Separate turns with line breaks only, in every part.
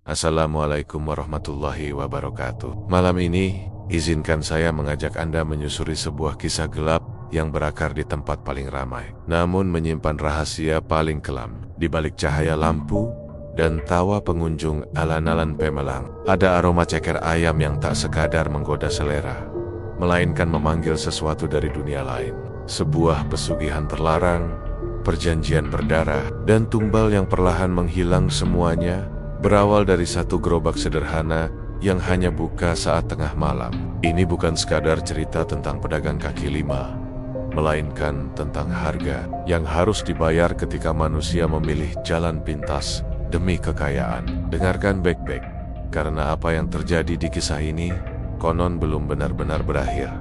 Assalamualaikum warahmatullahi wabarakatuh. Malam ini, izinkan saya mengajak Anda menyusuri sebuah kisah gelap yang berakar di tempat paling ramai, namun menyimpan rahasia paling kelam. Di balik cahaya lampu dan tawa pengunjung alan-alan Pemelang, ada aroma ceker ayam yang tak sekadar menggoda selera, melainkan memanggil sesuatu dari dunia lain. Sebuah pesugihan terlarang, perjanjian berdarah, dan tumbal yang perlahan menghilang semuanya berawal dari satu gerobak sederhana yang hanya buka saat tengah malam. Ini bukan sekadar cerita tentang pedagang kaki lima, melainkan tentang harga yang harus dibayar ketika manusia memilih jalan pintas demi kekayaan. Dengarkan baik-baik, karena apa yang terjadi di kisah ini konon belum benar-benar berakhir,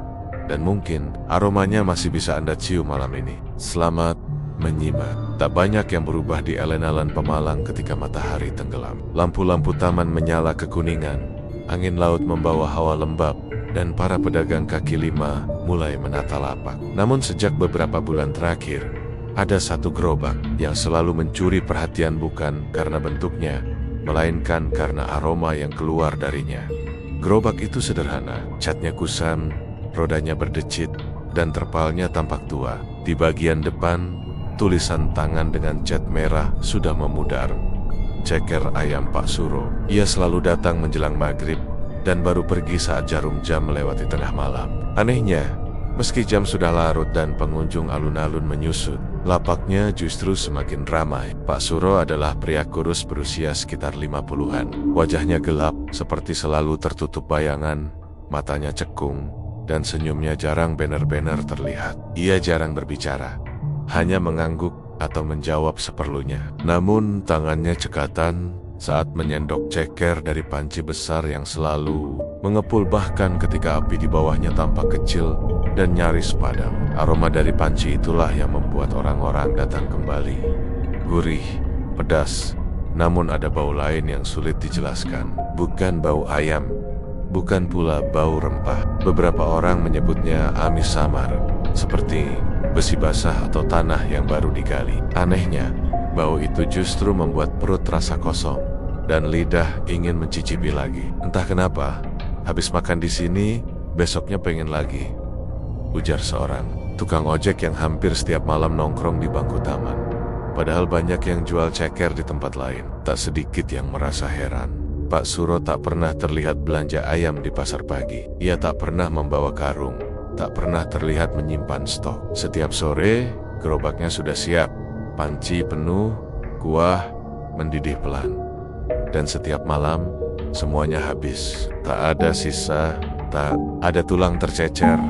dan mungkin aromanya masih bisa Anda cium malam ini. Selamat menyimak. Tak banyak yang berubah di alun-alun Pemalang ketika matahari tenggelam. Lampu-lampu taman menyala kekuningan, angin laut membawa hawa lembab, dan para pedagang kaki lima mulai menata lapak. Namun sejak beberapa bulan terakhir, ada satu gerobak yang selalu mencuri perhatian, bukan karena bentuknya, melainkan karena aroma yang keluar darinya. Gerobak itu sederhana, catnya kusam, rodanya berdecit, dan terpalnya tampak tua. Di bagian depan, tulisan tangan dengan cat merah sudah memudar. Ceker ayam Pak Suro. Ia selalu datang menjelang maghrib dan baru pergi saat jarum jam melewati tengah malam. Anehnya, meski jam sudah larut dan pengunjung alun-alun menyusut, lapaknya justru semakin ramai. Pak Suro adalah pria kurus berusia sekitar 50-an. Wajahnya gelap, seperti selalu tertutup bayangan, matanya cekung, dan senyumnya jarang benar-benar terlihat. Ia jarang berbicara, hanya mengangguk atau menjawab seperlunya. Namun tangannya cekatan saat menyendok ceker dari panci besar yang selalu mengepul, bahkan ketika api di bawahnya tampak kecil dan nyaris padam. Aroma dari panci itulah yang membuat orang-orang datang kembali. Gurih, pedas, namun ada bau lain yang sulit dijelaskan. Bukan bau ayam, bukan pula bau rempah. Beberapa orang menyebutnya amis samar, seperti besi basah atau tanah yang baru digali. Anehnya, bau itu justru membuat perut terasa kosong dan lidah ingin mencicipi lagi. Entah kenapa, habis makan di sini, besoknya pengen lagi, ujar seorang tukang ojek yang hampir setiap malam nongkrong di bangku taman. Padahal banyak yang jual ceker di tempat lain. Tak sedikit yang merasa heran. Pak Suro tak pernah terlihat belanja ayam di pasar pagi. Ia tak pernah membawa karung, tak pernah terlihat menyimpan stok. Setiap sore, gerobaknya sudah siap, panci penuh, kuah mendidih pelan. Dan setiap malam, semuanya habis. Tak ada sisa, tak ada tulang tercecer.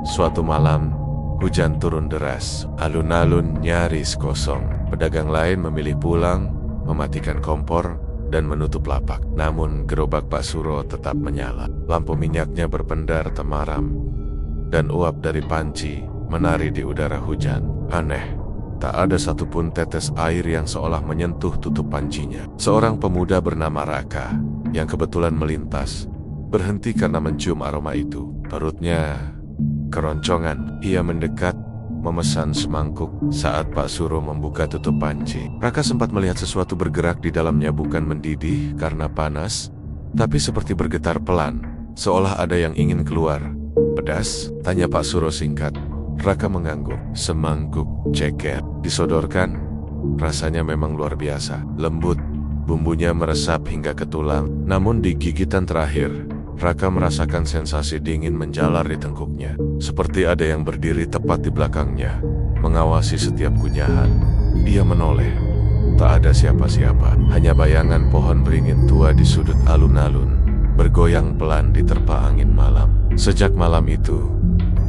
Suatu malam, hujan turun deras. Alun-alun nyaris kosong. Pedagang lain memilih pulang, mematikan kompor, dan menutup lapak. Namun gerobak Pak Suro tetap menyala. Lampu minyaknya berpendar temaram, dan uap dari panci menari di udara hujan. Aneh, tak ada satupun tetes air yang seolah menyentuh tutup pancinya. Seorang pemuda bernama Raka, yang kebetulan melintas, berhenti karena mencium aroma itu. Perutnya keroncongan. Ia mendekat, memesan semangkuk. Saat Pak Suro membuka tutup panci, Raka sempat melihat sesuatu bergerak di dalamnya, bukan mendidih karena panas, tapi seperti bergetar pelan, seolah ada yang ingin keluar. Pedas? Tanya Pak Suro singkat. Raka mengangguk. Semangkuk ceker disodorkan. Rasanya memang luar biasa. Lembut, bumbunya meresap hingga ke tulang. Namun di gigitan terakhir, Raka merasakan sensasi dingin menjalar di tengkuknya. Seperti ada yang berdiri tepat di belakangnya, mengawasi setiap kunyahan. Ia menoleh. Tak ada siapa-siapa, hanya bayangan pohon beringin tua di sudut alun-alun, bergoyang pelan diterpa angin malam. Sejak malam itu,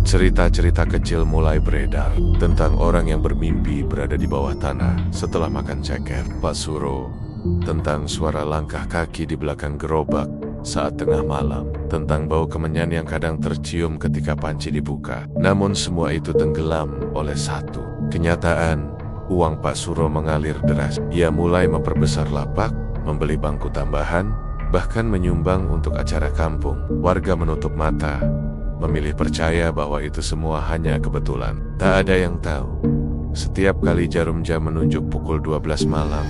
cerita-cerita kecil mulai beredar tentang orang yang bermimpi berada di bawah tanah setelah makan ceker Pak Suro, tentang suara langkah kaki di belakang gerobak saat tengah malam, tentang bau kemenyan yang kadang tercium ketika panci dibuka. Namun semua itu tenggelam oleh satu kenyataan: uang Pak Suro mengalir deras. Ia mulai memperbesar lapak, membeli bangku tambahan, bahkan menyumbang untuk acara kampung. Warga menutup mata, memilih percaya bahwa itu semua hanya kebetulan. Tak ada yang tahu, setiap kali jarum jam menunjuk pukul 12 malam,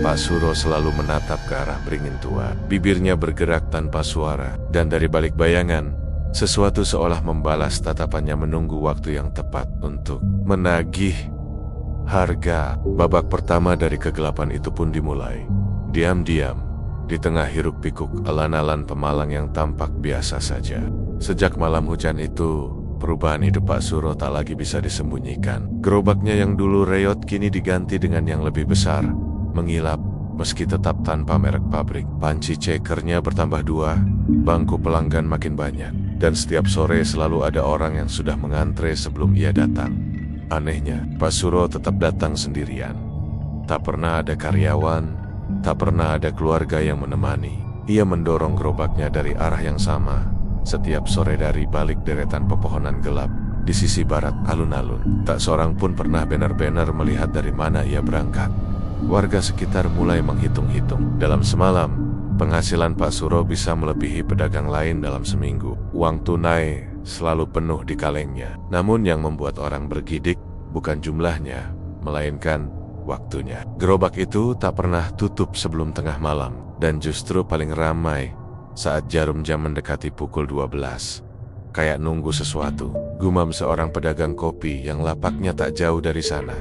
Pak Suro selalu menatap ke arah beringin tua. Bibirnya bergerak tanpa suara, dan dari balik bayangan, sesuatu seolah membalas tatapannya menunggu waktu yang tepat untuk menagih harga. Babak pertama dari kegelapan itu pun dimulai. Diam-diam, di tengah hiruk-pikuk alan-alan Pemalang yang tampak biasa saja. Sejak malam hujan itu, perubahan hidup Pak Suro tak lagi bisa disembunyikan. Gerobaknya yang dulu reot kini diganti dengan yang lebih besar, mengilap, meski tetap tanpa merek pabrik. Panci cekernya bertambah 2, bangku pelanggan makin banyak, dan setiap sore selalu ada orang yang sudah mengantre sebelum ia datang. Anehnya, Pak Suro tetap datang sendirian. Tak pernah ada karyawan, tak pernah ada keluarga yang menemani. Ia mendorong gerobaknya dari arah yang sama, setiap sore dari balik deretan pepohonan gelap di sisi barat alun-alun. Tak seorang pun pernah benar-benar melihat dari mana ia berangkat. Warga sekitar mulai menghitung-hitung. Dalam semalam, penghasilan Pak Suro bisa melebihi pedagang lain dalam seminggu. Uang tunai selalu penuh di kalengnya. Namun yang membuat orang bergidik bukan jumlahnya, melainkan waktunya. Gerobak itu tak pernah tutup sebelum tengah malam, dan justru paling ramai saat jarum jam mendekati pukul 12. Kayak nunggu sesuatu, gumam seorang pedagang kopi yang lapaknya tak jauh dari sana.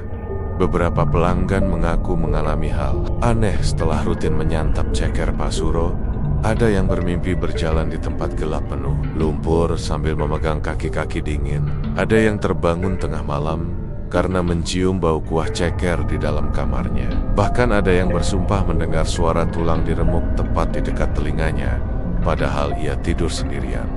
Beberapa pelanggan mengaku mengalami hal aneh setelah rutin menyantap ceker Pak Suro. Ada yang bermimpi berjalan di tempat gelap penuh lumpur sambil memegang kaki-kaki dingin. Ada yang terbangun tengah malam karena mencium bau kuah ceker di dalam kamarnya. Bahkan ada yang bersumpah mendengar suara tulang diremuk tepat di dekat telinganya, padahal ia tidur sendirian.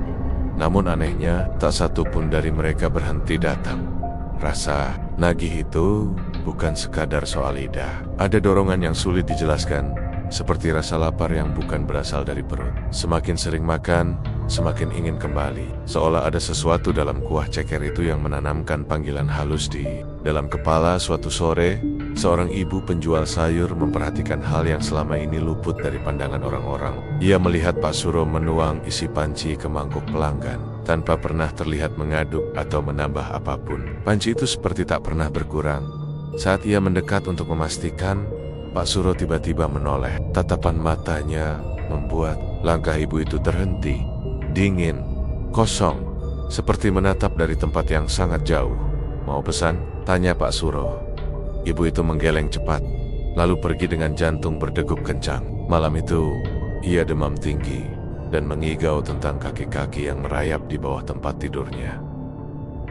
Namun anehnya, tak satu pun dari mereka berhenti datang. Rasa nagih itu bukan sekadar soal lidah. Ada dorongan yang sulit dijelaskan, seperti rasa lapar yang bukan berasal dari perut. Semakin sering makan, semakin ingin kembali. Seolah ada sesuatu dalam kuah ceker itu yang menanamkan panggilan halus di dalam kepala. Suatu sore, seorang ibu penjual sayur memperhatikan hal yang selama ini luput dari pandangan orang-orang. Ia melihat Pak Suro menuang isi panci ke mangkuk pelanggan, tanpa pernah terlihat mengaduk atau menambah apapun. Panci itu seperti tak pernah berkurang. Saat ia mendekat untuk memastikan, Pak Suro tiba-tiba menoleh. Tatapan matanya membuat langkah ibu itu terhenti. Dingin, kosong, seperti menatap dari tempat yang sangat jauh. "Mau pesan?" tanya Pak Suro. Ibu itu menggeleng cepat, lalu pergi dengan jantung berdegup kencang. Malam itu, ia demam tinggi dan mengigau tentang kaki-kaki yang merayap di bawah tempat tidurnya.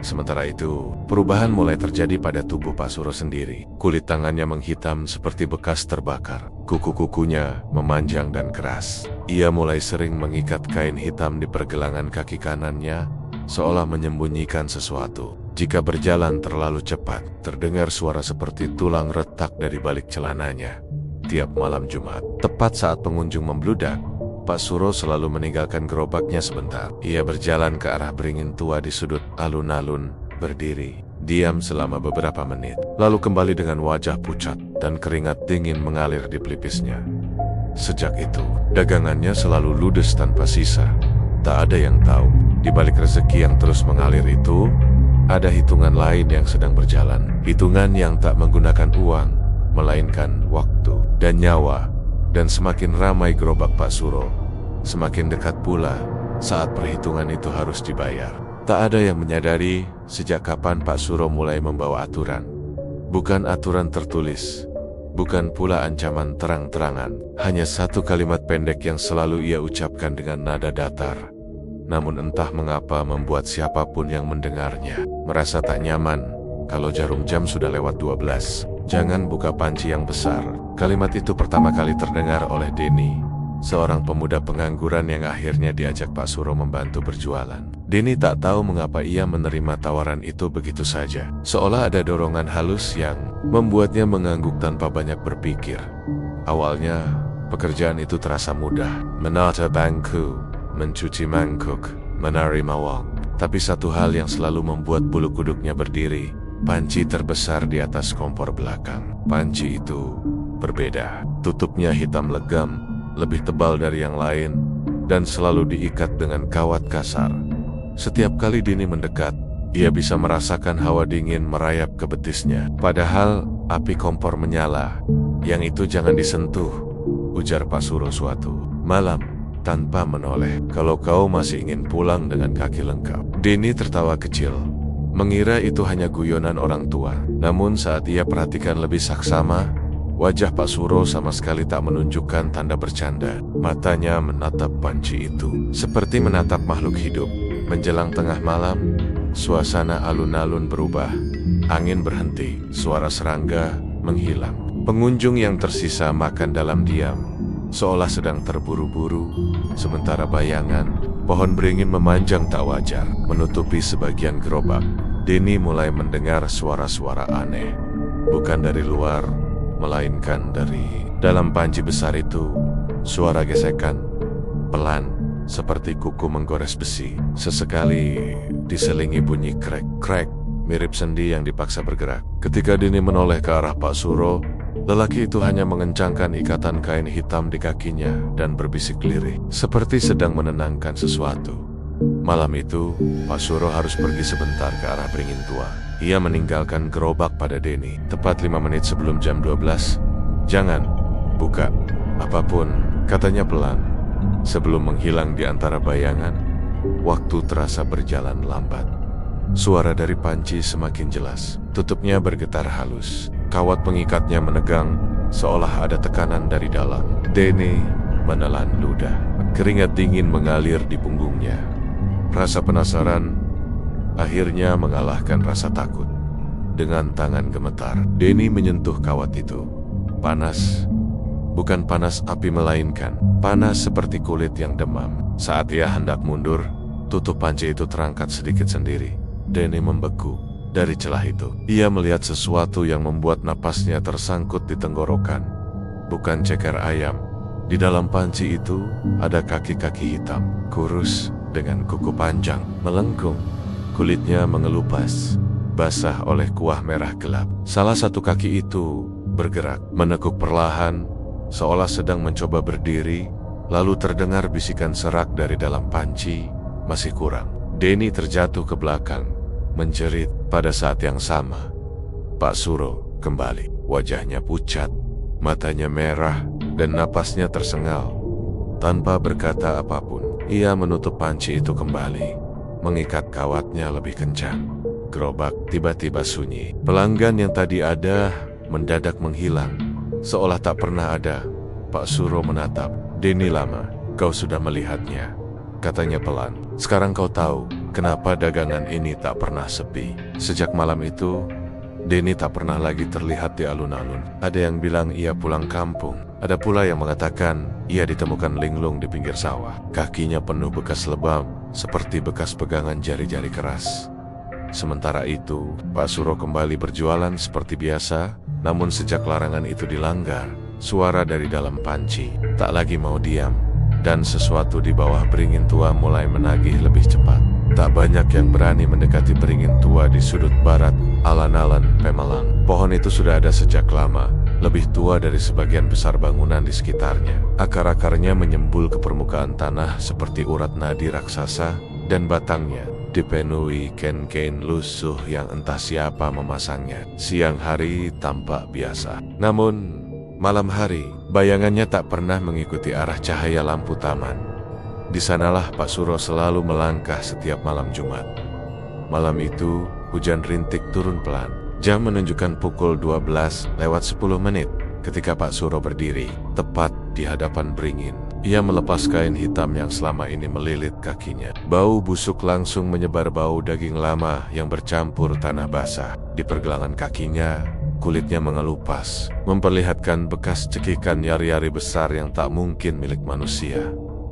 Sementara itu, perubahan mulai terjadi pada tubuh Pak Suro sendiri. Kulit tangannya menghitam seperti bekas terbakar. Kuku-kukunya memanjang dan keras. Ia mulai sering mengikat kain hitam di pergelangan kaki kanannya, seolah menyembunyikan sesuatu. Jika berjalan terlalu cepat, terdengar suara seperti tulang retak dari balik celananya. Tiap malam Jumat, tepat saat pengunjung membludak, Pak Suro selalu meninggalkan gerobaknya sebentar. Ia berjalan ke arah beringin tua di sudut alun-alun, berdiri, diam selama beberapa menit, lalu kembali dengan wajah pucat dan keringat dingin mengalir di pelipisnya. Sejak itu, dagangannya selalu ludes tanpa sisa. Tak ada yang tahu, di balik rezeki yang terus mengalir itu, ada hitungan lain yang sedang berjalan. Hitungan yang tak menggunakan uang, melainkan waktu dan nyawa. Dan semakin ramai gerobak Pak Suro, semakin dekat pula saat perhitungan itu harus dibayar. Tak ada yang menyadari sejak kapan Pak Suro mulai membawa aturan. Bukan aturan tertulis, bukan pula ancaman terang-terangan. Hanya satu kalimat pendek yang selalu ia ucapkan dengan nada datar. Namun entah mengapa membuat siapapun yang mendengarnya merasa tak nyaman. Kalau jarum jam sudah lewat 12, jangan buka panci yang besar. Kalimat itu pertama kali terdengar oleh Denny, seorang pemuda pengangguran yang akhirnya diajak Pak Suro membantu berjualan. Denny tak tahu mengapa ia menerima tawaran itu begitu saja. Seolah ada dorongan halus yang membuatnya mengangguk tanpa banyak berpikir. Awalnya, pekerjaan itu terasa mudah. Menata bangku, mencuci mangkuk, menerima uang. Tapi satu hal yang selalu membuat bulu kuduknya berdiri. Panci terbesar di atas kompor belakang. Panci itu berbeda. Tutupnya hitam legam, lebih tebal dari yang lain, dan selalu diikat dengan kawat kasar. Setiap kali Denny mendekat, ia bisa merasakan hawa dingin merayap ke betisnya. Padahal api kompor menyala, Yang itu jangan disentuh, ujar Pak Suro suatu malam tanpa menoleh. Kalau kau masih ingin pulang dengan kaki lengkap. Denny tertawa kecil, mengira itu hanya guyonan orang tua. Namun saat ia perhatikan lebih saksama, wajah Pak Suro sama sekali tak menunjukkan tanda bercanda. Matanya menatap panci itu, seperti menatap makhluk hidup. Menjelang tengah malam, suasana alun-alun berubah. Angin berhenti, suara serangga menghilang. Pengunjung yang tersisa makan dalam diam, seolah sedang terburu-buru. Sementara bayangan pohon beringin memanjang tak wajar, menutupi sebagian gerobak. Denny mulai mendengar suara-suara aneh, bukan dari luar, melainkan dari dalam panci besar itu. Suara gesekan, pelan, seperti kuku menggores besi. Sesekali diselingi bunyi krek-krek, mirip sendi yang dipaksa bergerak. Ketika Denny menoleh ke arah Pak Suro, lelaki itu hanya mengencangkan ikatan kain hitam di kakinya dan berbisik lirih, seperti sedang menenangkan sesuatu. Malam itu, Pak Suro harus pergi sebentar ke arah beringin tua. Ia meninggalkan gerobak pada Denny tepat 5 menit sebelum jam 12. "Jangan buka apapun," katanya pelan. Sebelum menghilang di antara bayangan, waktu terasa berjalan lambat. Suara dari panci semakin jelas. Tutupnya bergetar halus. Kawat pengikatnya menegang, seolah ada tekanan dari dalam. Denny menelan ludah. Keringat dingin mengalir di punggungnya. Rasa penasaran akhirnya mengalahkan rasa takut. Dengan tangan gemetar, Denny menyentuh kawat itu. Panas. Bukan panas api melainkan panas seperti kulit yang demam. Saat ia hendak mundur, tutup panci itu terangkat sedikit sendiri. Denny membeku. Dari celah itu, ia melihat sesuatu yang membuat napasnya tersangkut di tenggorokan. Bukan ceker ayam. Di dalam panci itu ada kaki-kaki hitam, kurus dengan kuku panjang, melengkung. Kulitnya mengelupas, basah oleh kuah merah gelap. Salah satu kaki itu bergerak, menekuk perlahan, seolah sedang mencoba berdiri. Lalu terdengar bisikan serak dari dalam panci, "Masih kurang." Denny terjatuh ke belakang, menjerit. Pada saat yang sama, Pak Suro kembali. Wajahnya pucat, matanya merah, dan napasnya tersengal. Tanpa berkata apapun, ia menutup panci itu kembali, mengikat kawatnya lebih kencang. Gerobak tiba-tiba sunyi. Pelanggan yang tadi ada mendadak menghilang, seolah tak pernah ada. Pak Suro menatap. "Denny, lama kau sudah melihatnya," katanya pelan. "Sekarang kau tahu kenapa dagangan ini tak pernah sepi." Sejak malam itu, Denny tak pernah lagi terlihat di alun-alun. Ada yang bilang ia pulang kampung. Ada pula yang mengatakan ia ditemukan linglung di pinggir sawah. Kakinya penuh bekas lebam, seperti bekas pegangan jari-jari keras. Sementara itu, Pak Suro kembali berjualan seperti biasa. Namun sejak larangan itu dilanggar, suara dari dalam panci tak lagi mau diam. Dan sesuatu di bawah beringin tua mulai menagih lebih cepat. Tak banyak yang berani mendekati beringin tua di sudut barat alun-alun Pemalang. Pohon itu sudah ada sejak lama, lebih tua dari sebagian besar bangunan di sekitarnya. Akar-akarnya menyembul ke permukaan tanah seperti urat nadi raksasa, dan batangnya dipenuhi kain-kain lusuh yang entah siapa memasangnya. Siang hari tampak biasa, namun malam hari bayangannya tak pernah mengikuti arah cahaya lampu taman. Di sanalah Pak Suro selalu melangkah setiap malam Jumat. Malam itu hujan rintik turun pelan. Jam menunjukkan pukul 12:10 ketika Pak Suro berdiri tepat di hadapan beringin. Ia melepas kain hitam yang selama ini melilit kakinya. Bau busuk langsung menyebar, bau daging lama yang bercampur tanah basah. Di pergelangan kakinya, kulitnya mengelupas, memperlihatkan bekas cekikan yari-yari besar yang tak mungkin milik manusia.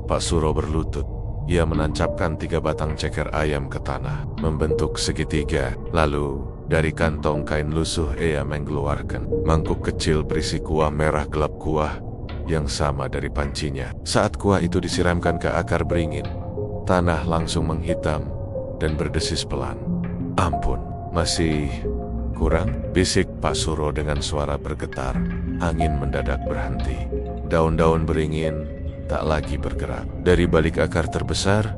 Pak Suro berlutut. Ia menancapkan 3 batang ceker ayam ke tanah, membentuk segitiga. Lalu, dari kantong kain lusuh ia mengeluarkan mangkuk kecil berisi kuah merah gelap, kuah yang sama dari pancinya. Saat kuah itu disiramkan ke akar beringin, tanah langsung menghitam dan berdesis pelan. "Ampun, masih kurang?" bisik Pak Suro dengan suara bergetar. Angin mendadak berhenti. Daun-daun beringin tak lagi bergerak. Dari balik akar terbesar,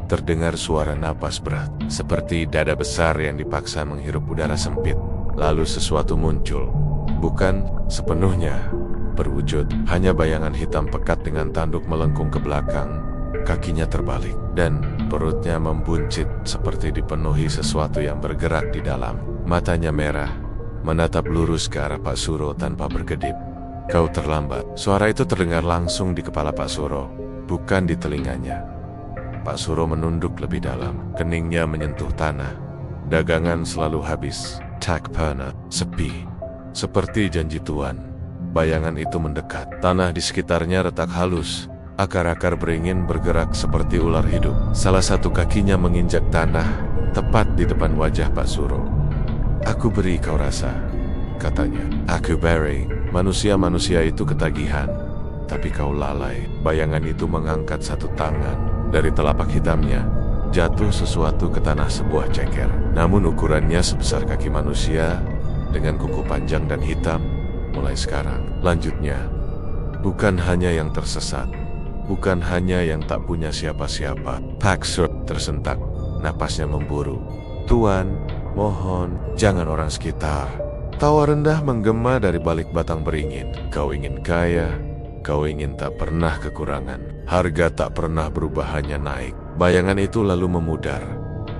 terdengar suara napas berat, seperti dada besar yang dipaksa menghirup udara sempit. Lalu sesuatu muncul, bukan sepenuhnya berwujud, hanya bayangan hitam pekat dengan tanduk melengkung ke belakang. Kakinya terbalik, dan perutnya membuncit seperti dipenuhi sesuatu yang bergerak di dalam. Matanya merah, menatap lurus ke arah Pak Suro tanpa berkedip. "Kau terlambat." Suara itu terdengar langsung di kepala Pak Suro, bukan di telinganya. Pak Suro menunduk lebih dalam, keningnya menyentuh tanah. Dagangan selalu habis, tak pernah sepi. Seperti janji Tuan, bayangan itu mendekat. Tanah di sekitarnya retak halus. Akar-akar beringin bergerak seperti ular hidup. Salah satu kakinya menginjak tanah, tepat di depan wajah Pak Suro. "Aku beri kau rasa," katanya. "Aku beri." Manusia-manusia itu ketagihan, tapi kau lalai. Bayangan itu mengangkat satu tangan. Dari telapak hitamnya, jatuh sesuatu ke tanah, sebuah ceker. Namun ukurannya sebesar kaki manusia, dengan kuku panjang dan hitam. "Mulai sekarang," lanjutnya, "bukan hanya yang tersesat, bukan hanya yang tak punya siapa-siapa." Pak Suro tersentak, napasnya memburu. "Tuan, mohon, jangan orang sekitar." Tawa rendah menggema dari balik batang beringin. "Kau ingin kaya, kau ingin tak pernah kekurangan. Harga tak pernah berubah, hanya naik." Bayangan itu lalu memudar,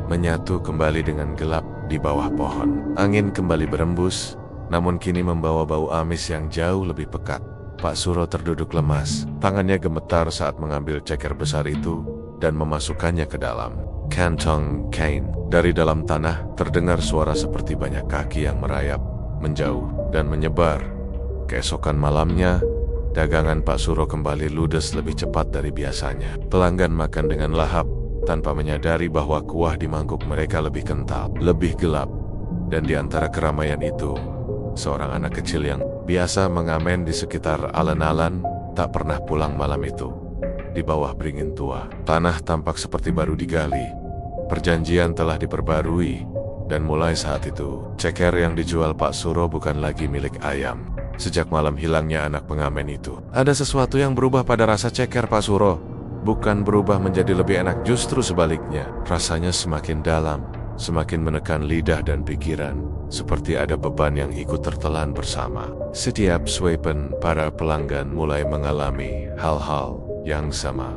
menyatu kembali dengan gelap di bawah pohon. Angin kembali berembus, namun kini membawa bau amis yang jauh lebih pekat. Pak Suro terduduk lemas, tangannya gemetar saat mengambil ceker besar itu dan memasukkannya ke dalam kantong kain. Dari dalam tanah terdengar suara seperti banyak kaki yang merayap, menjauh, dan menyebar. Keesokan malamnya, dagangan Pak Suro kembali ludes lebih cepat dari biasanya. Pelanggan makan dengan lahap, tanpa menyadari bahwa kuah di mangkuk mereka lebih kental, lebih gelap. Dan di antara keramaian itu, seorang anak kecil yang biasa mengamen di sekitar alun-alun tak pernah pulang malam itu. Di bawah beringin tua, tanah tampak seperti baru digali. Perjanjian telah diperbarui, dan mulai saat itu, ceker yang dijual Pak Suro bukan lagi milik ayam. Sejak malam hilangnya anak pengamen itu, ada sesuatu yang berubah pada rasa ceker Pak Suro. Bukan berubah menjadi lebih enak, justru sebaliknya. Rasanya semakin dalam, semakin menekan lidah dan pikiran, seperti ada beban yang ikut tertelan bersama. Setiap suapan, para pelanggan mulai mengalami hal-hal yang sama.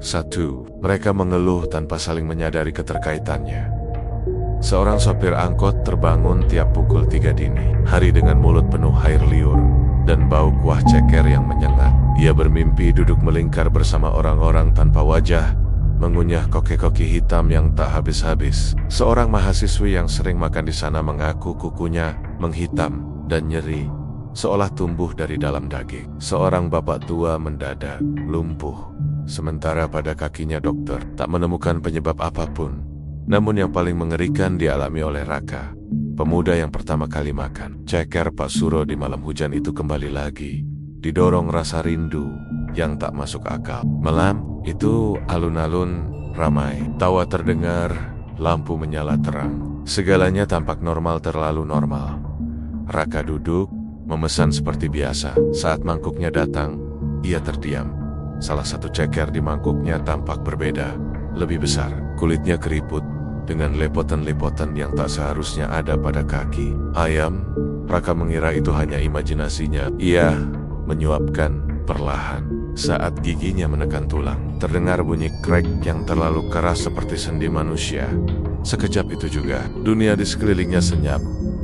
Satu, mereka mengeluh tanpa saling menyadari keterkaitannya. Seorang sopir angkot terbangun tiap pukul 3 dini hari dengan mulut penuh air liur dan bau kuah ceker yang menyengat. Ia bermimpi duduk melingkar bersama orang-orang tanpa wajah, mengunyah koki-koki hitam yang tak habis-habis. Seorang mahasiswi yang sering makan di sana mengaku kukunya menghitam dan nyeri, seolah tumbuh dari dalam daging. Seorang bapak tua mendadak lumpuh, sementara pada kakinya dokter tak menemukan penyebab apapun. Namun yang paling mengerikan dialami oleh Raka, pemuda yang pertama kali makan ceker Pak Suro di malam hujan itu kembali lagi, didorong rasa rindu yang tak masuk akal. Malam itu alun-alun ramai, tawa terdengar, lampu menyala terang. Segalanya tampak normal, terlalu normal. Raka duduk, memesan seperti biasa. Saat mangkuknya datang, ia terdiam. Salah satu ceker di mangkuknya tampak berbeda, lebih besar. Kulitnya keriput, dengan lepotan-lepotan yang tak seharusnya ada pada kaki ayam. Raka mengira itu hanya imajinasinya. Ia menyuapkan perlahan. Saat giginya menekan tulang, terdengar bunyi krek yang terlalu keras seperti sendi manusia. Sekejap itu juga, dunia di sekelilingnya senyap.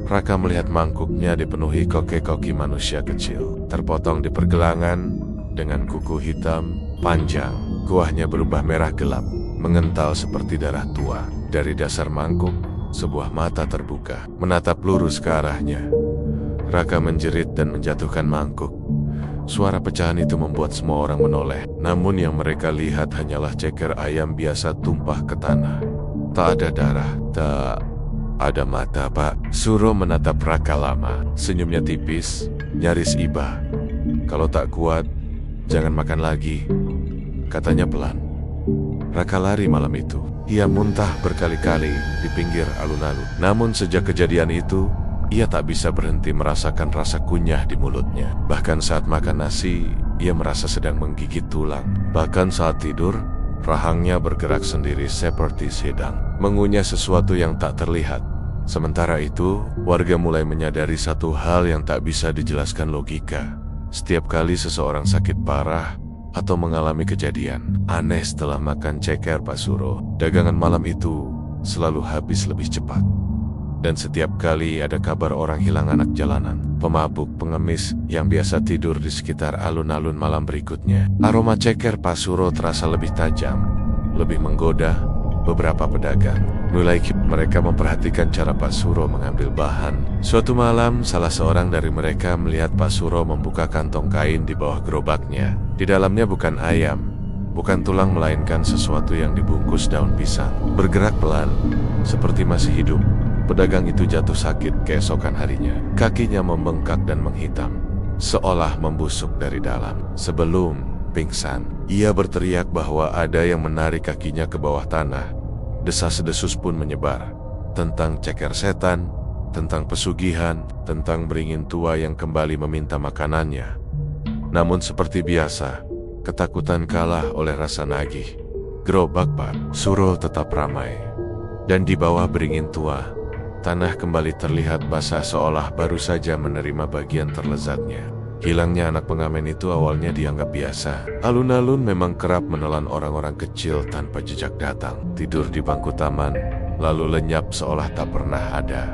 Raka melihat mangkuknya dipenuhi koki-koki manusia kecil, terpotong di pergelangan dengan kuku hitam panjang. Kuahnya berubah merah gelap, mengental seperti darah tua. Dari dasar mangkuk, sebuah mata terbuka, menatap lurus ke arahnya. Raka menjerit dan menjatuhkan mangkuk. Suara pecahan itu membuat semua orang menoleh. Namun yang mereka lihat hanyalah ceker ayam biasa tumpah ke tanah. Tak ada darah, tak ada mata. Pak Suro menatap Raka lama. Senyumnya tipis, nyaris iba. "Kalau tak kuat, jangan makan lagi," katanya pelan. Raka lari malam itu. Ia muntah berkali-kali di pinggir alun-alun. Namun sejak kejadian itu, ia tak bisa berhenti merasakan rasa kunyah di mulutnya. Bahkan saat makan nasi, ia merasa sedang menggigit tulang. Bahkan saat tidur, rahangnya bergerak sendiri seperti sedang mengunyah sesuatu yang tak terlihat. Sementara itu, warga mulai menyadari satu hal yang tak bisa dijelaskan logika. Setiap kali seseorang sakit parah atau mengalami kejadian aneh setelah makan ceker Pak Suro, dagangan malam itu selalu habis lebih cepat. Dan setiap kali ada kabar orang hilang anak jalanan, pemabuk, pengemis yang biasa tidur di sekitar alun-alun malam berikutnya, aroma ceker Pak Suro terasa lebih tajam, lebih menggoda. Beberapa pedagang mulai mereka memperhatikan cara Pak Suro mengambil bahan. Suatu malam, salah seorang dari mereka melihat Pak Suro membuka kantong kain di bawah gerobaknya. Di dalamnya bukan ayam, bukan tulang, melainkan sesuatu yang dibungkus daun pisang. Bergerak pelan, seperti masih hidup. Pedagang itu jatuh sakit keesokan harinya. Kakinya membengkak dan menghitam, seolah membusuk dari dalam. Sebelum pingsan, ia berteriak bahwa ada yang menarik kakinya ke bawah tanah. Desas-desus pun menyebar tentang ceker setan, tentang pesugihan, tentang beringin tua yang kembali meminta makanannya. Namun seperti biasa, ketakutan kalah oleh rasa nagih. Gerobak Pak Suro tetap ramai, dan di bawah beringin tua, tanah kembali terlihat basah seolah baru saja menerima bagian terlezatnya. Hilangnya anak pengamen itu awalnya dianggap biasa. Alun-alun memang kerap menelan orang-orang kecil tanpa jejak datang, tidur di bangku taman, lalu lenyap seolah tak pernah ada.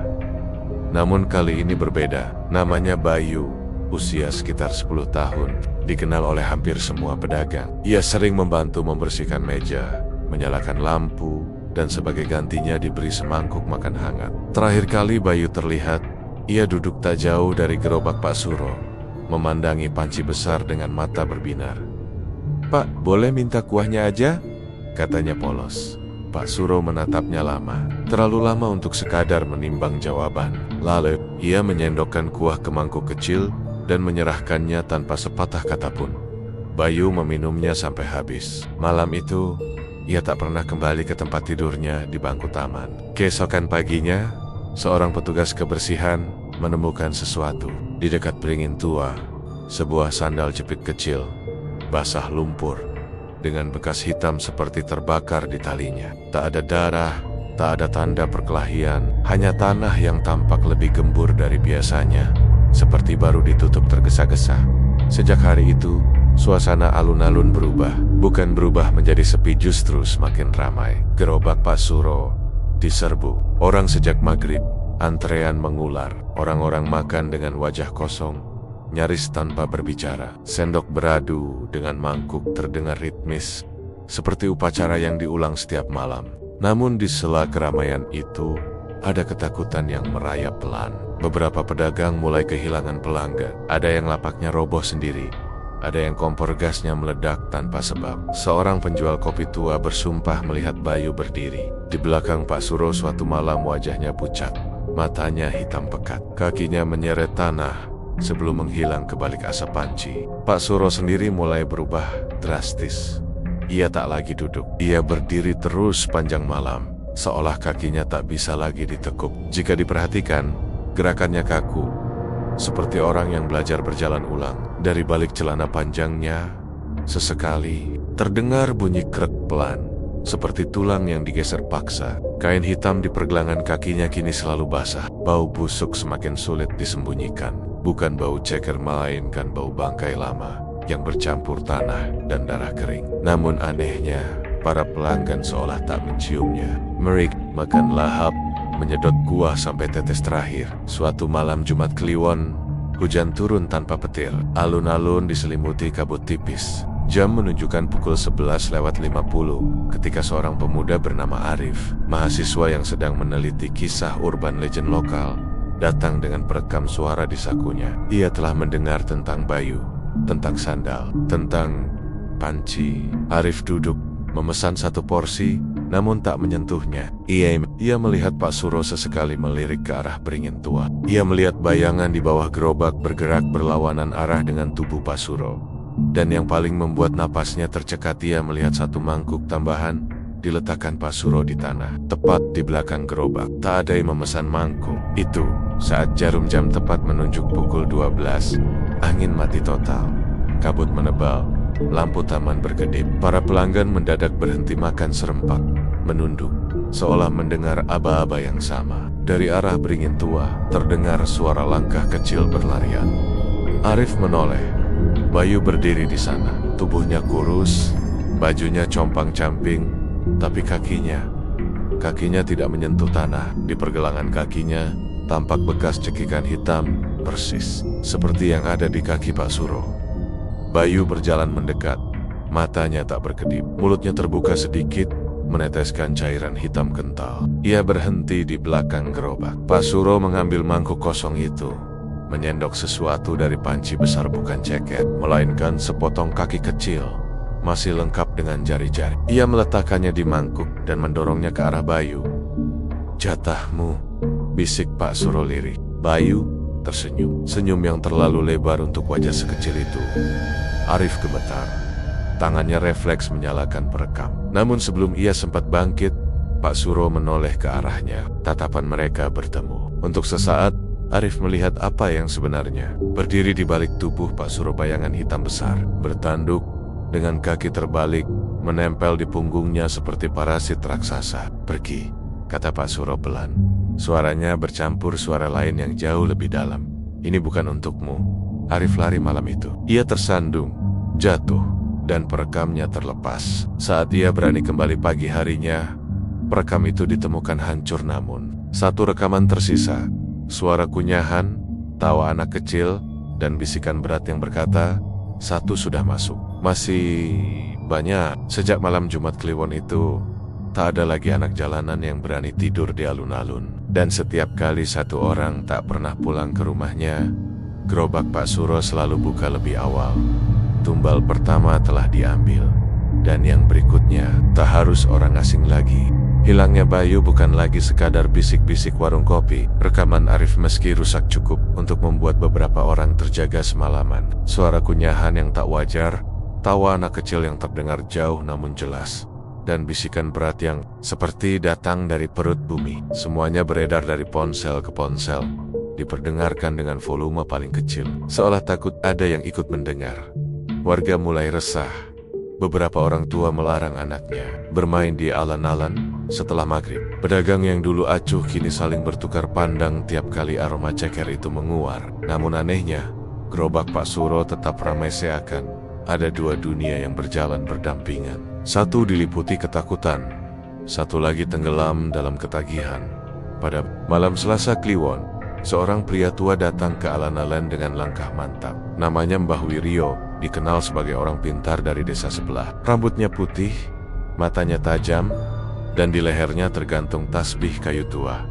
Namun kali ini berbeda. Namanya Bayu, usia sekitar 10 tahun, dikenal oleh hampir semua pedagang. Ia sering membantu membersihkan meja, menyalakan lampu, dan sebagai gantinya diberi semangkuk makan hangat. Terakhir kali Bayu terlihat, ia duduk tak jauh dari gerobak Pak Suro, memandangi panci besar dengan mata berbinar. "Pak, boleh minta kuahnya aja?" katanya polos. Pak Suro menatapnya lama, terlalu lama untuk sekadar menimbang jawaban. Lalu, ia menyendokkan kuah ke mangkuk kecil dan menyerahkannya tanpa sepatah kata pun. Bayu meminumnya sampai habis. Malam itu, ia tak pernah kembali ke tempat tidurnya di bangku taman. Keesokan paginya, seorang petugas kebersihan menemukan sesuatu di dekat beringin tua, sebuah sandal jepit kecil, basah lumpur, dengan bekas hitam seperti terbakar di talinya. Tak ada darah, tak ada tanda perkelahian, hanya tanah yang tampak lebih gembur dari biasanya, seperti baru ditutup tergesa-gesa. Sejak hari itu, suasana alun-alun berubah. Bukan berubah menjadi sepi, justru semakin ramai. Gerobak Pak Suro diserbu orang sejak maghrib. Antrean mengular, orang-orang makan dengan wajah kosong, nyaris tanpa berbicara. Sendok beradu dengan mangkuk terdengar ritmis, seperti upacara yang diulang setiap malam. Namun di sela keramaian itu, ada ketakutan yang merayap pelan. Beberapa pedagang mulai kehilangan pelanggan. Ada yang lapaknya roboh sendiri, ada yang kompor gasnya meledak tanpa sebab. Seorang penjual kopi tua bersumpah melihat Bayu berdiri di belakang Pak Suro suatu malam, wajahnya pucat, matanya hitam pekat, kakinya menyeret tanah sebelum menghilang ke balik asap panci. Pak Suro sendiri mulai berubah drastis. Ia tak lagi duduk, ia berdiri terus sepanjang malam, seolah kakinya tak bisa lagi ditekuk. Jika diperhatikan, gerakannya kaku, seperti orang yang belajar berjalan ulang. Dari balik celana panjangnya, sesekali terdengar bunyi krek pelan, seperti tulang yang digeser paksa. Kain hitam di pergelangan kakinya kini selalu basah. Bau busuk semakin sulit disembunyikan. Bukan bau ceker, melainkan bau bangkai lama yang bercampur tanah dan darah kering. Namun anehnya, para pelanggan seolah tak menciumnya. Mereka makan lahap, menyedot kuah sampai tetes terakhir. Suatu malam Jumat Kliwon, hujan turun tanpa petir. Alun-alun diselimuti kabut tipis. Jam menunjukkan pukul 11:50 ketika seorang pemuda bernama Arif, mahasiswa yang sedang meneliti kisah urban legend lokal, datang dengan perekam suara di sakunya. Ia telah mendengar tentang Bayu, tentang sandal, tentang panci. Arif duduk, memesan satu porsi, namun tak menyentuhnya. Ia melihat Pak Suro sesekali melirik ke arah beringin tua. Ia melihat bayangan di bawah gerobak bergerak berlawanan arah dengan tubuh Pak Suro. Dan yang paling membuat napasnya tercekat, ia melihat satu mangkuk tambahan diletakkan Pak Suro di tanah, tepat di belakang gerobak. Tak ada yang memesan mangkuk itu. Saat jarum jam tepat menunjuk pukul 12, angin mati total, kabut menebal, lampu taman berkedip. Para pelanggan mendadak berhenti makan serempak, menunduk, seolah mendengar aba-aba yang sama. Dari arah beringin tua, terdengar suara langkah kecil berlarian. Arif menoleh. Bayu berdiri di sana. Tubuhnya kurus, bajunya compang-camping, tapi kakinya tidak menyentuh tanah. Di pergelangan kakinya, tampak bekas cekikan hitam, persis seperti yang ada di kaki Pak Suro. Bayu berjalan mendekat. Matanya tak berkedip, mulutnya terbuka sedikit, meneteskan cairan hitam kental. Ia berhenti di belakang gerobak. Pak Suro mengambil mangkuk kosong itu, menyendok sesuatu dari panci besar, bukan ceket, melainkan sepotong kaki kecil, masih lengkap dengan jari-jari. Ia meletakkannya di mangkuk dan mendorongnya ke arah Bayu. "Jatahmu," bisik Pak Suro lirik. Bayu tersenyum, senyum yang terlalu lebar untuk wajah sekecil itu. Arif gemetar. Tangannya refleks menyalakan perekam. Namun sebelum ia sempat bangkit, Pak Suro menoleh ke arahnya. Tatapan mereka bertemu. Untuk sesaat, Arif melihat apa yang sebenarnya. Berdiri di balik tubuh Pak Suro bayangan hitam besar, bertanduk, dengan kaki terbalik, menempel di punggungnya seperti parasit raksasa. "Pergi," kata Pak Suro pelan. Suaranya bercampur suara lain yang jauh lebih dalam. "Ini bukan untukmu." Arif lari malam itu. Ia tersandung, jatuh, dan perekamnya terlepas. Saat ia berani kembali pagi harinya, perekam itu ditemukan hancur, namun satu rekaman tersisa. Suara kunyahan, tawa anak kecil, dan bisikan berat yang berkata, "Satu sudah masuk." Masih banyak. Sejak malam Jumat Kliwon itu, tak ada lagi anak jalanan yang berani tidur di alun-alun. Dan setiap kali satu orang tak pernah pulang ke rumahnya, gerobak Pak Suro selalu buka lebih awal. Tumbal pertama telah diambil, dan yang berikutnya tak harus orang asing lagi. Hilangnya Bayu bukan lagi sekadar bisik-bisik warung kopi. Rekaman Arif meski rusak cukup untuk membuat beberapa orang terjaga semalaman. Suara kunyahan yang tak wajar, tawa anak kecil yang terdengar jauh namun jelas, dan bisikan berat yang seperti datang dari perut bumi. Semuanya beredar dari ponsel ke ponsel, diperdengarkan dengan volume paling kecil, seolah takut ada yang ikut mendengar. Warga mulai resah. Beberapa orang tua melarang anaknya bermain di alun-alun setelah maghrib. Pedagang yang dulu acuh kini saling bertukar pandang tiap kali aroma ceker itu menguar. Namun anehnya, gerobak Pak Suro tetap ramai seakan ada dua dunia yang berjalan berdampingan. Satu diliputi ketakutan, satu lagi tenggelam dalam ketagihan. Pada malam Selasa Kliwon, seorang pria tua datang ke alun-alun dengan langkah mantap. Namanya Mbah Wiryo, dikenal sebagai orang pintar dari desa sebelah. Rambutnya putih, matanya tajam, dan di lehernya tergantung tasbih kayu tua.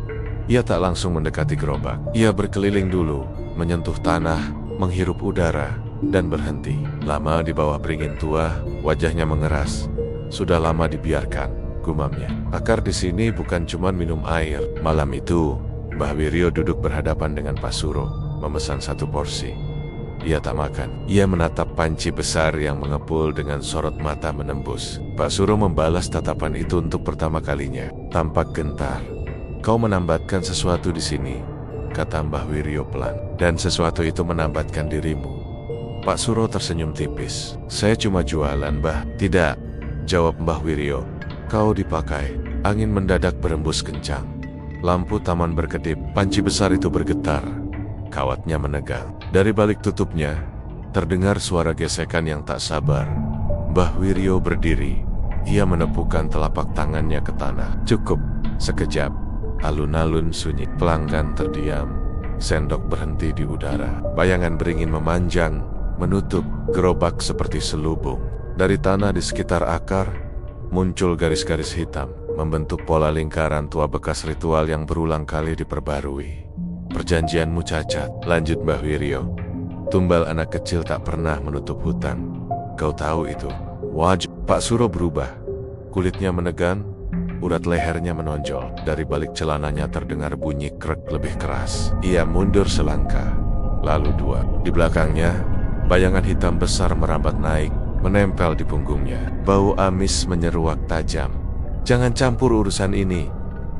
Ia tak langsung mendekati gerobak. Ia berkeliling dulu, menyentuh tanah, menghirup udara, dan berhenti. Lama di bawah beringin tua, wajahnya mengeras. "Sudah lama dibiarkan," gumamnya. "Akar di sini bukan cuma minum air." Malam itu, Mbah Wiryo duduk berhadapan dengan Pak Suro, memesan satu porsi. Ia tak makan. Ia menatap panci besar yang mengepul dengan sorot mata menembus. Pak Suro membalas tatapan itu untuk pertama kalinya. Tampak gentar. "Kau menambatkan sesuatu di sini," kata Mbah Wiryo pelan. "Dan sesuatu itu menambatkan dirimu." Pak Suro tersenyum tipis. "Saya cuma jualan, Mbah." "Tidak," jawab Mbah Wiryo. "Kau dipakai." Angin mendadak berembus kencang. Lampu taman berkedip. Panci besar itu bergetar. Kawatnya menegang. Dari balik tutupnya, terdengar suara gesekan yang tak sabar. Mbah Wiryo berdiri. Ia menepukkan telapak tangannya ke tanah. Cukup. Sekejap, alun-alun sunyi. Pelanggan terdiam. Sendok berhenti di udara. Bayangan beringin memanjang, menutup gerobak seperti selubung. Dari tanah di sekitar akar, muncul garis-garis hitam, membentuk pola lingkaran tua bekas ritual yang berulang kali diperbarui. "Perjanjianmu cacat," lanjut Mbah Wiryo. "Tumbal anak kecil tak pernah menutup hutan. Kau tahu itu." Wajah Pak Suro berubah. Kulitnya menegang, urat lehernya menonjol. Dari balik celananya terdengar bunyi krek lebih keras. Ia mundur selangkah, lalu dua. Di belakangnya, bayangan hitam besar merambat naik, menempel di punggungnya. Bau amis menyeruak tajam. "Jangan campur urusan ini."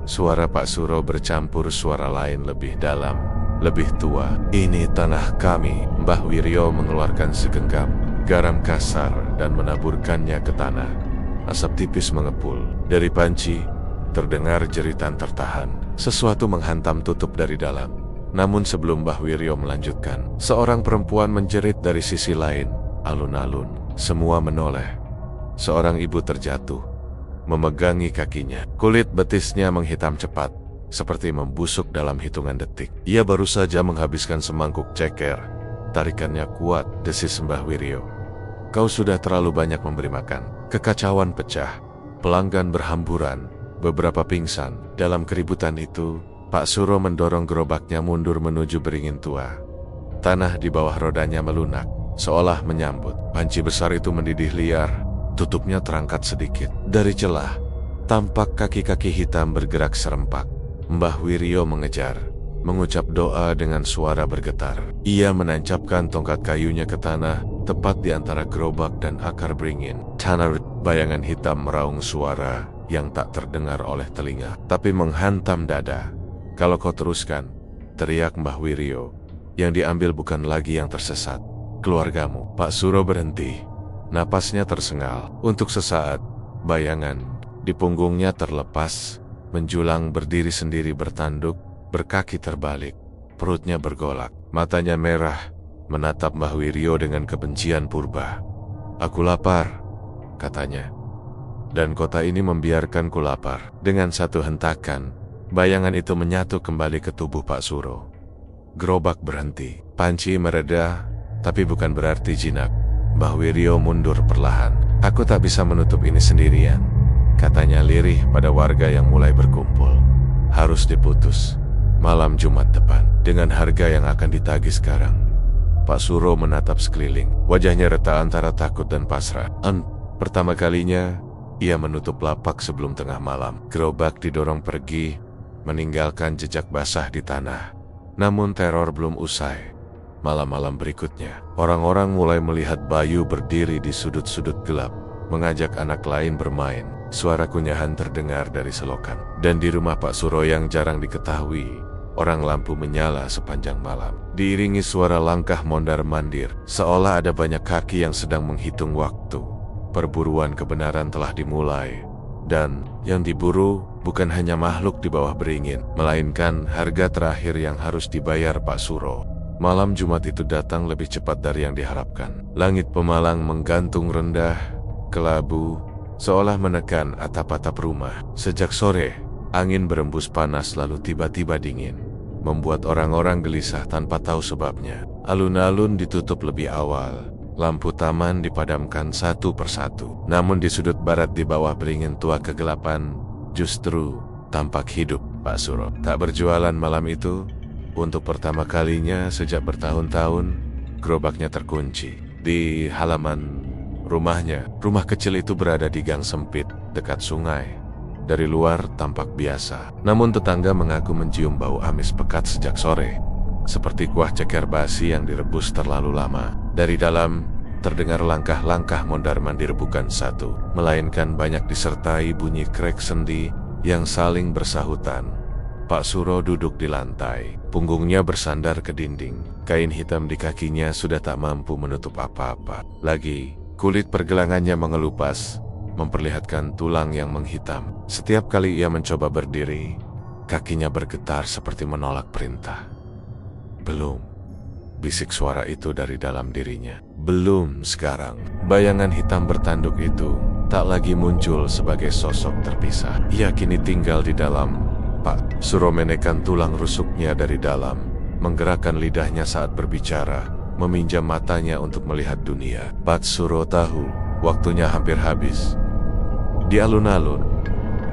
Suara Pak Suro bercampur suara lain lebih dalam, lebih tua. "Ini tanah kami." Mbah Wiryo mengeluarkan segenggam garam kasar dan menaburkannya ke tanah. Asap tipis mengepul. Dari panci, Terdengar jeritan tertahan. Sesuatu menghantam tutup dari dalam. Namun sebelum Mbah Wiryo melanjutkan, seorang perempuan menjerit dari sisi lain. Alun-alun, semua menoleh. Seorang ibu terjatuh, memegangi kakinya. Kulit betisnya menghitam cepat, seperti membusuk dalam hitungan detik. Ia baru saja menghabiskan semangkuk ceker. Tarikannya kuat, desis Mbah Wiryo. Kau sudah terlalu banyak memberi makan. Kekacauan pecah, pelanggan berhamburan, beberapa pingsan. Dalam keributan itu, Pak Suro mendorong gerobaknya mundur menuju beringin tua. Tanah di bawah rodanya melunak, seolah menyambut. Panci besar itu mendidih liar, tutupnya terangkat sedikit. Dari celah, tampak kaki-kaki hitam bergerak serempak. Mbah Wiryo mengejar, mengucap doa dengan suara bergetar. Ia menancapkan tongkat kayunya ke tanah, tepat di antara gerobak dan akar beringin. Tanah, bayangan hitam meraung suara yang tak terdengar oleh telinga, tapi menghantam dada. Kalau kau teruskan, teriak Mbah Wiryo, yang diambil bukan lagi yang tersesat, keluargamu. Pak Suro berhenti, napasnya tersengal. Untuk sesaat, bayangan di punggungnya terlepas, menjulang berdiri sendiri bertanduk, berkaki terbalik, perutnya bergolak, matanya merah, menatap Mbah Wiryo dengan kebencian purba. Aku lapar, katanya. Dan kota ini membiarkanku lapar. Dengan satu hentakan, bayangan itu menyatu kembali ke tubuh Pak Suro. Gerobak berhenti, panci mereda, tapi bukan berarti jinak. Mbah Wiryo mundur perlahan. Aku tak bisa menutup ini sendirian, katanya lirih pada warga yang mulai berkumpul. Harus diputus. Malam Jumat depan, dengan harga yang akan ditagih sekarang. Pak Suro menatap sekeliling. Wajahnya retak antara takut dan pasrah. Pertama kalinya, ia menutup lapak sebelum tengah malam. Gerobak didorong pergi, meninggalkan jejak basah di tanah. Namun teror belum usai. Malam-malam berikutnya, orang-orang mulai melihat Bayu berdiri di sudut-sudut gelap, mengajak anak lain bermain. Suara kunyahan terdengar dari selokan. Dan di rumah Pak Suro yang jarang diketahui, orang lampu menyala sepanjang malam. Diiringi suara langkah mondar-mandir, seolah ada banyak kaki yang sedang menghitung waktu. Perburuan kebenaran telah dimulai, dan yang diburu bukan hanya makhluk di bawah beringin, melainkan harga terakhir yang harus dibayar Pak Suro. Malam Jumat itu datang lebih cepat dari yang diharapkan. Langit Pemalang menggantung rendah, kelabu, seolah menekan atap-atap rumah. Sejak sore, angin berembus panas lalu tiba-tiba dingin, membuat orang-orang gelisah tanpa tahu sebabnya. Alun-alun ditutup lebih awal. Lampu taman dipadamkan satu persatu. Namun di sudut barat di bawah beringin tua kegelapan, justru tampak hidup Pak Suro. Tak berjualan malam itu. Untuk pertama kalinya sejak bertahun-tahun, gerobaknya terkunci. Di halaman rumahnya, rumah kecil itu berada di gang sempit, dekat sungai. Dari luar tampak biasa. Namun tetangga mengaku mencium bau amis pekat sejak sore. Seperti kuah ceker basi yang direbus terlalu lama. Dari dalam, terdengar langkah-langkah mondar-mandir bukan satu, melainkan banyak disertai bunyi krek sendi yang saling bersahutan. Pak Suro duduk di lantai, punggungnya bersandar ke dinding. Kain hitam di kakinya sudah tak mampu menutup apa-apa. Lagi, kulit pergelangannya mengelupas, memperlihatkan tulang yang menghitam. Setiap kali ia mencoba berdiri, kakinya bergetar seperti menolak perintah. Belum, bisik suara itu dari dalam dirinya. Belum sekarang. Bayangan hitam bertanduk itu tak lagi muncul sebagai sosok terpisah. Ia kini tinggal di dalam. Pak Suro menekan tulang rusuknya dari dalam, menggerakkan lidahnya saat berbicara, meminjam matanya untuk melihat dunia. Pak Suro tahu waktunya hampir habis. Di alun-alun,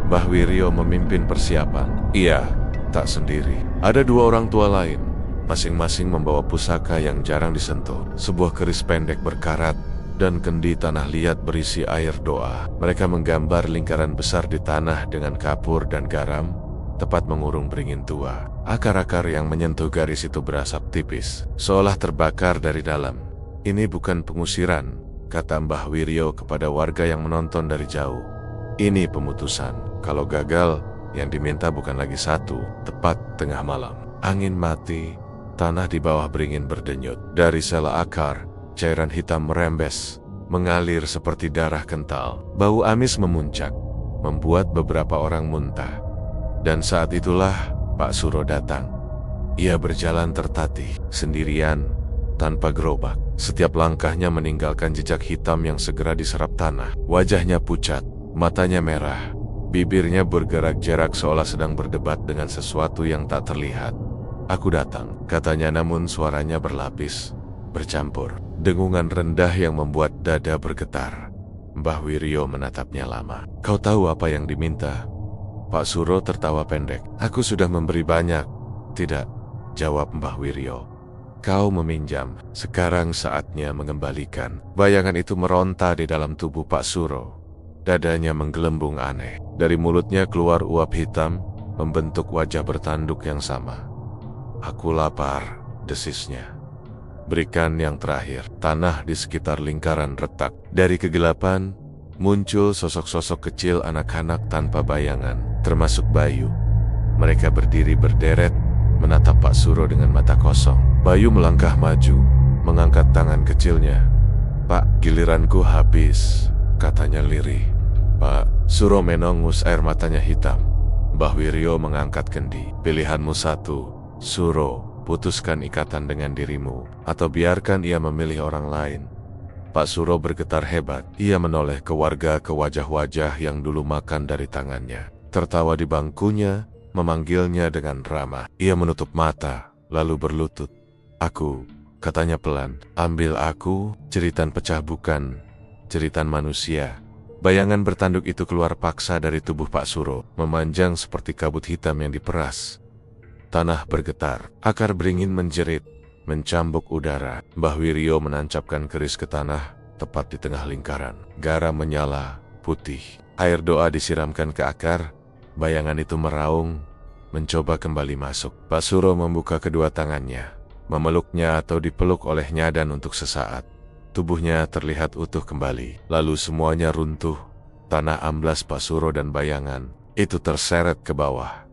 Mbah Wiryo memimpin persiapan. Ia tak sendiri. Ada dua orang tua lain, masing-masing membawa pusaka yang jarang disentuh, sebuah keris pendek berkarat, dan kendi tanah liat berisi air doa. Mereka menggambar lingkaran besar di tanah dengan kapur dan garam, tepat mengurung beringin tua. Akar-akar yang menyentuh garis itu berasap tipis, seolah terbakar dari dalam. Ini bukan pengusiran, kata Mbah Wiryo kepada warga yang menonton dari jauh. Ini pemutusan. Kalau gagal, yang diminta bukan lagi satu. Tepat tengah malam, angin mati, tanah di bawah beringin berdenyut. Dari sela akar, cairan hitam merembes, mengalir seperti darah kental. Bau amis memuncak, membuat beberapa orang muntah. Dan saat itulah Pak Suro datang. Ia berjalan tertatih, sendirian, tanpa gerobak. Setiap langkahnya meninggalkan jejak hitam yang segera diserap tanah. Wajahnya pucat, matanya merah, bibirnya bergerak-gerak seolah sedang berdebat dengan sesuatu yang tak terlihat. "Aku datang," katanya, namun suaranya berlapis, bercampur dengungan rendah yang membuat dada bergetar. Mbah Wiryo menatapnya lama. "Kau tahu apa yang diminta?" Pak Suro tertawa pendek. "Aku sudah memberi banyak." "Tidak," jawab Mbah Wiryo. "Kau meminjam, sekarang saatnya mengembalikan." Bayangan itu meronta di dalam tubuh Pak Suro. Dadanya menggelembung aneh. Dari mulutnya keluar uap hitam, membentuk wajah bertanduk yang sama. "Aku lapar," desisnya. "Berikan yang terakhir." Tanah di sekitar lingkaran retak. Dari kegelapan, muncul sosok-sosok kecil anak-anak tanpa bayangan, termasuk Bayu. Mereka berdiri berderet, menatap Pak Suro dengan mata kosong. Bayu melangkah maju, mengangkat tangan kecilnya. "Pak, giliranku habis," katanya lirih. Pak Suro menongus, air matanya hitam. Mbah Wiryo mengangkat kendi. "Pilihanmu satu, Suro. Putuskan ikatan dengan dirimu, atau biarkan ia memilih orang lain." Pak Suro bergetar hebat. Ia menoleh ke warga, ke wajah-wajah yang dulu makan dari tangannya. Tertawa di bangkunya, memanggilnya dengan ramah. Ia menutup mata, lalu berlutut. "Aku," katanya pelan, "ambil aku." Jeritan pecah, bukan jeritan manusia. Bayangan bertanduk itu keluar paksa dari tubuh Pak Suro, memanjang seperti kabut hitam yang diperas. Tanah bergetar, akar beringin menjerit, mencambuk udara. Mbah Wiryo menancapkan keris ke tanah, tepat di tengah lingkaran. Garam menyala, putih. Air doa disiramkan ke akar. Bayangan itu meraung, mencoba kembali masuk. Pak Suro membuka kedua tangannya, memeluknya atau dipeluk olehnya, dan untuk sesaat, tubuhnya terlihat utuh kembali. Lalu semuanya runtuh. Tanah amblas Pak Suro dan bayangan itu terseret ke bawah,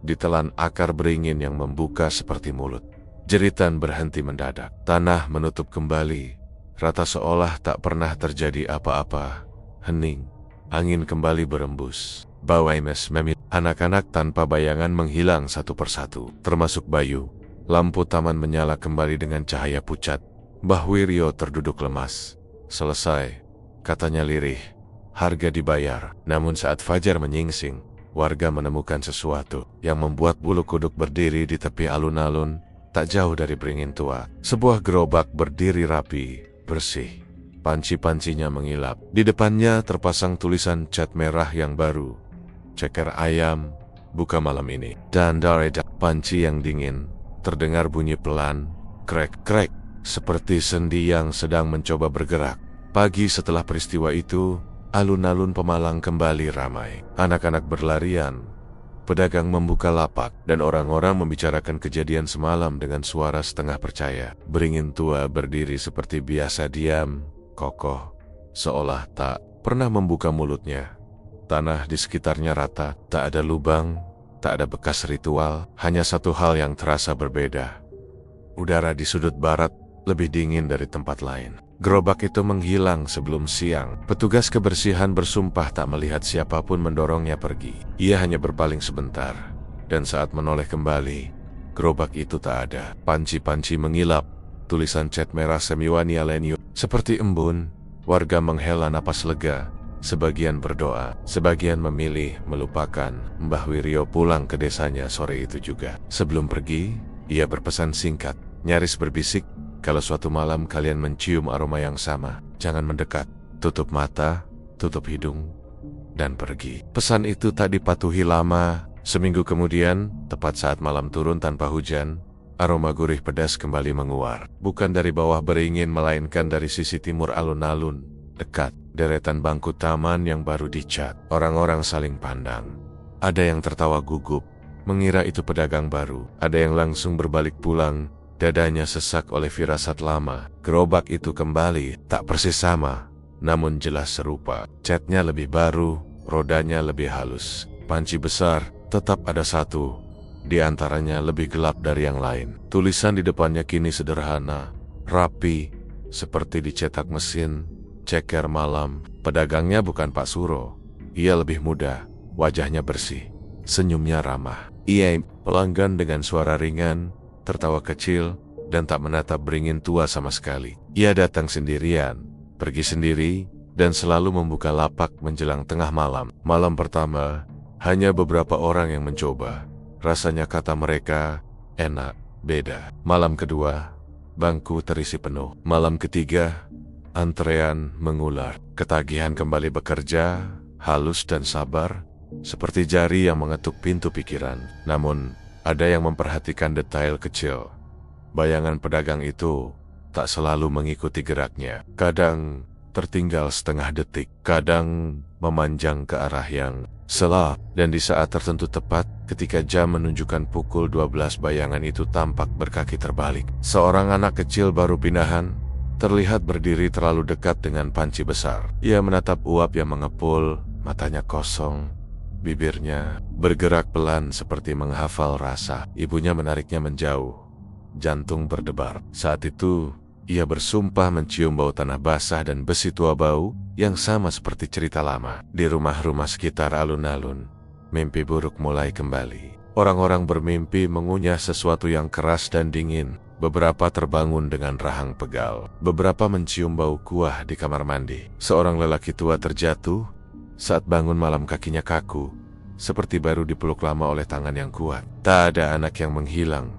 ditelan akar beringin yang membuka seperti mulut. Jeritan berhenti mendadak. Tanah menutup kembali, rata seolah tak pernah terjadi apa-apa. Hening. Angin kembali berembus. Bawai mes memit. Anak-anak tanpa bayangan menghilang satu persatu, termasuk Bayu. Lampu taman menyala kembali dengan cahaya pucat. Mbah Wiryo terduduk lemas. "Selesai," katanya lirih. "Harga dibayar." Namun saat fajar menyingsing, warga menemukan sesuatu yang membuat bulu kuduk berdiri di tepi alun-alun, tak jauh dari beringin tua. Sebuah gerobak berdiri rapi, bersih. Panci-pancinya mengilap. Di depannya terpasang tulisan cat merah yang baru. "Ceker ayam, buka malam ini." Dan dari panci yang dingin, terdengar bunyi pelan, krek-krek, seperti sendi yang sedang mencoba bergerak. Pagi setelah peristiwa itu, alun-alun Pemalang kembali ramai. Anak-anak berlarian, pedagang membuka lapak, dan orang-orang membicarakan kejadian semalam dengan suara setengah percaya. Beringin tua berdiri seperti biasa, diam, kokoh, seolah tak pernah membuka mulutnya. Tanah di sekitarnya rata, tak ada lubang, tak ada bekas ritual, hanya satu hal yang terasa berbeda. Udara di sudut barat lebih dingin dari tempat lain. Gerobak itu menghilang sebelum siang. Petugas kebersihan bersumpah tak melihat siapapun mendorongnya pergi. Ia hanya berpaling sebentar, dan saat menoleh kembali, gerobak itu tak ada. Panci-panci mengilap, tulisan cat merah semiwani alenyu. Seperti embun, warga menghela napas lega. Sebagian berdoa, sebagian memilih melupakan. Mbah Wiryo pulang ke desanya sore itu juga. Sebelum pergi, ia berpesan singkat, nyaris berbisik, "Kalau suatu malam kalian mencium aroma yang sama, jangan mendekat, tutup mata, tutup hidung, dan pergi." Pesan itu tak dipatuhi lama. Seminggu kemudian, tepat saat malam turun tanpa hujan, aroma gurih pedas kembali menguar. Bukan dari bawah beringin, melainkan dari sisi timur alun-alun. Dekat, deretan bangku taman yang baru dicat. Orang-orang saling pandang. Ada yang tertawa gugup, mengira itu pedagang baru. Ada yang langsung berbalik pulang, dadanya sesak oleh firasat lama. Gerobak itu kembali, tak persis sama, namun jelas serupa. Catnya lebih baru, rodanya lebih halus. Panci besar, tetap ada satu, di antaranya lebih gelap dari yang lain. Tulisan di depannya kini sederhana, rapi, seperti dicetak mesin, "Ceker malam." Pedagangnya bukan Pak Suro. Ia lebih muda, wajahnya bersih, senyumnya ramah. Ia pelanggan dengan suara ringan, tertawa kecil, dan tak menatap beringin tua sama sekali. Ia datang sendirian, pergi sendiri, dan selalu membuka lapak menjelang tengah malam. Malam pertama, hanya beberapa orang yang mencoba. Rasanya kata mereka, enak, beda. Malam kedua, bangku terisi penuh. Malam ketiga, antrean mengular. Ketagihan kembali bekerja, halus dan sabar, seperti jari yang mengetuk pintu pikiran. Namun, ada yang memperhatikan detail kecil. Bayangan pedagang itu tak selalu mengikuti geraknya. Kadang tertinggal setengah detik, kadang memanjang ke arah yang salah. Dan di saat tertentu tepat, ketika jam menunjukkan pukul 12, bayangan itu tampak berkaki terbalik. Seorang anak kecil baru pindahan terlihat berdiri terlalu dekat dengan panci besar. Ia menatap uap yang mengepul, matanya kosong, bibirnya bergerak pelan seperti menghafal rasa. Ibunya menariknya menjauh, jantung berdebar. Saat itu, ia bersumpah mencium bau tanah basah dan besi tua, bau yang sama seperti cerita lama. Di rumah-rumah sekitar alun-alun, mimpi buruk mulai kembali. Orang-orang bermimpi mengunyah sesuatu yang keras dan dingin. Beberapa terbangun dengan rahang pegal. Beberapa mencium bau kuah di kamar mandi. Seorang lelaki tua terjatuh. Saat bangun malam kakinya kaku, seperti baru dipeluk lama oleh tangan yang kuat. Tak ada anak yang menghilang.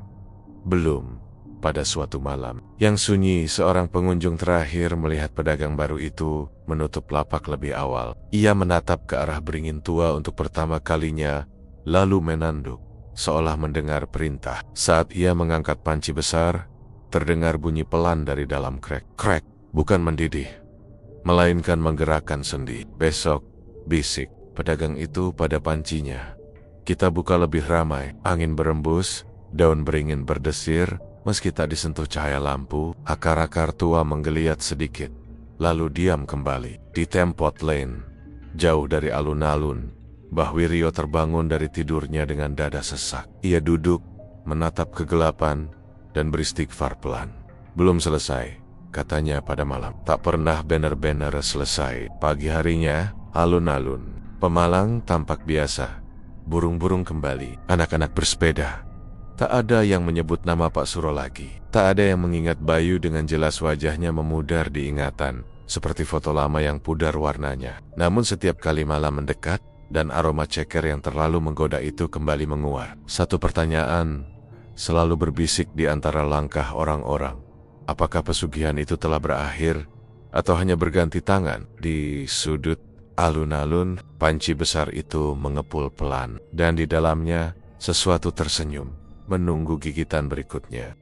Belum. Pada suatu malam yang sunyi, seorang pengunjung terakhir melihat pedagang baru itu menutup lapak lebih awal. Ia menatap ke arah beringin tua untuk pertama kalinya, lalu menanduk, seolah mendengar perintah. Saat ia mengangkat panci besar, terdengar bunyi pelan dari dalam krek. Krek, bukan mendidih, melainkan menggerakkan sendi. Besok, bisik pedagang itu pada pancinya. Kita buka lebih ramai. Angin berembus, daun beringin berdesir, meski tak disentuh cahaya lampu. Akar-akar tua menggeliat sedikit, lalu diam kembali. Di Tempot Lane, jauh dari alun-alun, Mbah Wiryo terbangun dari tidurnya dengan dada sesak. Ia duduk, menatap kegelapan, dan beristighfar pelan. Belum selesai, katanya pada malam. Tak pernah benar-benar selesai. Pagi harinya, alun-alun Pemalang tampak biasa. Burung-burung kembali, anak-anak bersepeda. Tak ada yang menyebut nama Pak Suro lagi. Tak ada yang mengingat Bayu dengan jelas. Wajahnya memudar di ingatan, seperti foto lama yang pudar warnanya. Namun setiap kali malam mendekat, dan aroma ceker yang terlalu menggoda itu kembali menguat, satu pertanyaan selalu berbisik di antara langkah orang-orang. Apakah pesugihan itu telah berakhir, atau hanya berganti tangan? Di sudut alun-alun, panci besar itu mengepul pelan, dan di dalamnya sesuatu tersenyum, menunggu gigitan berikutnya.